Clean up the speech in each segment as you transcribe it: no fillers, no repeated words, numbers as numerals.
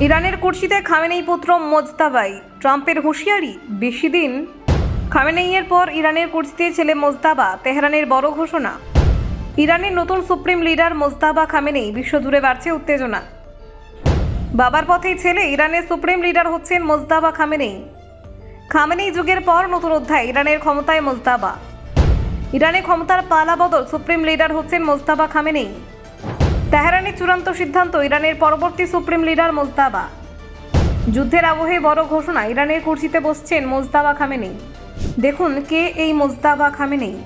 ইরানের কুর্সিতে খামেনেই পুত্র মোজতাবাই, ট্রাম্পের হুঁশিয়ারি বেশি দিন। খামেনেইয়ের পর ইরানের কুর্সিতে ছেলে মোজতাবা, তেহরানের বড় ঘোষণা। ইরানের নতুন সুপ্রিম লিডার মোজতাবা খামেনেই, বিশ্বজুড়ে বাড়ছে উত্তেজনা। বাবার পথেই ছেলে, ইরানের সুপ্রিম লিডার হচ্ছেন মোজতাবা খামেনেই। খামেনেই যুগের পর নতুন অধ্যায়, ইরানের ক্ষমতায় মোজতাবা। ইরানে ক্ষমতার পালা বদল, সুপ্রিম লিডার হচ্ছেন মোজতাবা খামেনেই। তেহরানের চূড়ান্ত সিদ্ধান্ত, ইরানের পরবর্তী সুপ্রিম লিডার মোজতাবা। যুদ্ধের আবহে বড় ঘোষণা, ইরানের কুর্সিতে বসছেন মোজতাবা খামেনেই। দেখুন কে এই মোজতাবা খামেনেই।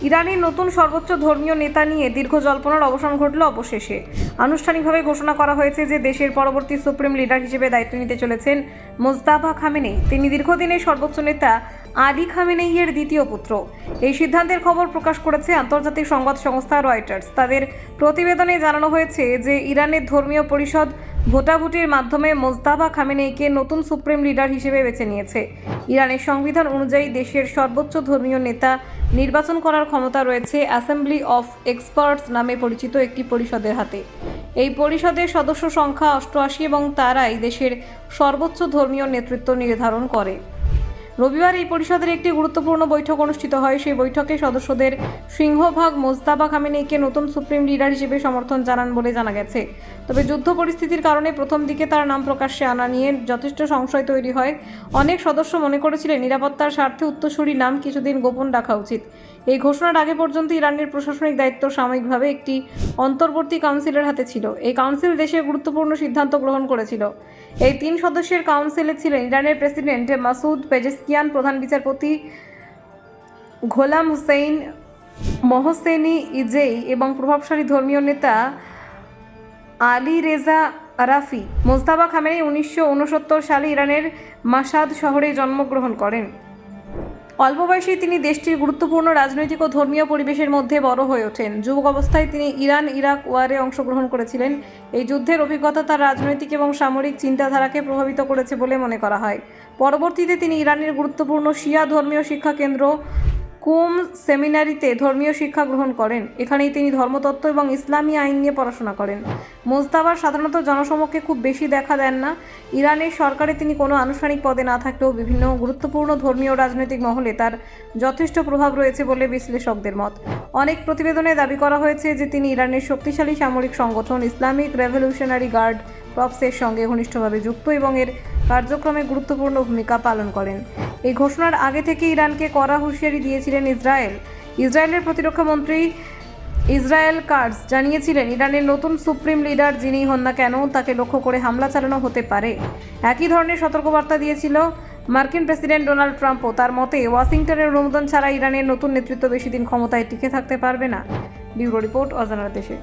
ইরানের নতুন সর্বোচ্চ ধর্মীয় নেতা নিয়ে দীর্ঘ জল্পনার অবসান ঘটল অবশেষে। আনুষ্ঠানিকভাবে ঘোষণা করা হয়েছে যে দেশের পরবর্তী সুপ্রিম লিডার হিসেবে দায়িত্ব নিতে চলেছেন মোজতাবা খামেনেই। তিনি দীর্ঘদিনের সর্বোচ্চ নেতা আলী খামেনেইয়ের দ্বিতীয় পুত্র। এই সিদ্ধান্তের খবর প্রকাশ করেছে আন্তর্জাতিক সংবাদ সংস্থা রয়টার্স। তাদের প্রতিবেদনে জানানো হয়েছে যে ইরানের ধর্মীয় পরিষদ ভোটাভুটির মাধ্যমে মোজতাবা খামেনেইকে নতুন সুপ্রিম লিডার হিসেবে বেছে নিয়েছে। ইরানের সংবিধান অনুযায়ী দেশের সর্বোচ্চ ধর্মীয় নেতা নির্বাচন করার ক্ষমতা রয়েছে অ্যাসেম্বলি অফ এক্সপার্টস নামে পরিচিত একটি পরিষদের হাতে। এই পরিষদের সদস্য সংখ্যা 88 এবং তারাই দেশের সর্বোচ্চ ধর্মীয় নেতৃত্ব নির্ধারণ করে। রবিবার এই পরিষদের একটি গুরুত্বপূর্ণ বৈঠক অনুষ্ঠিত হয়। সেই বৈঠকে সদস্যদের সিংহভাগ মোজতাবা খামেনেইকে নতুন সুপ্রিম লিডার হিসেবে সমর্থন জানান বলে জানা গেছে। তবে যুদ্ধ পরিস্থিতির কারণে প্রথম দিকে তার নাম প্রকাশ্যে আনা নিয়ে যথেষ্ট সংশয় তৈরি হয়। অনেক সদস্য মনে করেছিলেন নিরাপত্তার স্বার্থে উত্তরসূরি নাম কিছুদিন গোপন রাখা উচিত। এই ঘোষণার আগে পর্যন্ত ইরানের প্রশাসনিক দায়িত্ব সাময়িকভাবে একটি অন্তর্বর্তী কাউন্সিলের হাতে ছিল। এই কাউন্সিল দেশের গুরুত্বপূর্ণ সিদ্ধান্ত গ্রহণ করেছিল। এই 3 সদস্যের কাউন্সিলে ছিলেন ইরানের প্রেসিডেন্ট মাসুদ পেজেশকিয়ান, প্রধান বিচারপতি গোলাম হুসেইন মোহসেনি ইজেই এবং প্রভাবশালী ধর্মীয় নেতা Ali Reza Arafi. Mojtaba Khamenei 1969 সালে ইরানের মাশাদ শহরে জন্মগ্রহণ করেন। অল্প বয়সেই তিনি দেশটির গুরুত্বপূর্ণ রাজনৈতিক ও ধর্মীয় পরিবেশের মধ্যে বড় হয়ে ওঠেন। যুবক অবস্থায় তিনি ইরান-ইরাক ওয়ারে অংশগ্রহণ করেছিলেন। এই যুদ্ধের অভিজ্ঞতা তার রাজনৈতিক এবং সামরিক চিন্তাধারাকে প্রভাবিত করেছে বলে মনে করা হয়। পরবর্তীতে তিনি ইরানের গুরুত্বপূর্ণ শিয়া ধর্মীয় শিক্ষা কেন্দ্র কুম সেমিনারিতে ধর্মীয় শিক্ষা গ্রহণ করেন। এখানেই তিনি ধর্মতত্ত্ব এবং ইসলামী আইন নিয়ে পড়াশোনা করেন। মোজতাবা সাধারণত জনসমক্ষে খুব বেশি দেখা দেন না। ইরানের সরকারে তিনি কোনো আনুষ্ঠানিক পদে না থাকলেও বিভিন্ন গুরুত্বপূর্ণ ধর্মীয় রাজনৈতিক মহলে তার যথেষ্ট প্রভাব রয়েছে বলে বিশ্লেষকদের মত। অনেক প্রতিবেদনে দাবি করা হয়েছে যে তিনি ইরানের শক্তিশালী সামরিক সংগঠন ইসলামিক রেভলিউশনারি গার্ড প্রপসের সঙ্গে ঘনিষ্ঠভাবে যুক্ত এবং এর কার্যক্রমে গুরুত্বপূর্ণ ভূমিকা পালন করেন। এই ঘোষণার আগে থেকে ইরানকে কড়া হুঁশিয়ারি দিয়েছিলেন ইসরায়েল। ইসরায়েলের প্রতিরক্ষা মন্ত্রী ইসরায়েল কাটজ জানিয়েছিলেন ইরানের নতুন সুপ্রিম লিডার যিনিই হন না কেন তাকে লক্ষ্য করে হামলা চালানো হতে পারে। একই ধরনের সতর্কবার্তা দিয়েছিল মার্কিন প্রেসিডেন্ট ডোনাল্ড ট্রাম্পও। তার মতে ওয়াশিংটনের অনুমোদন ছাড়া ইরানের নতুন নেতৃত্ব বেশি দিন ক্ষমতায় টিকে থাকতে পারবে না। ব্যুরো রিপোর্ট, অজানার দেশে।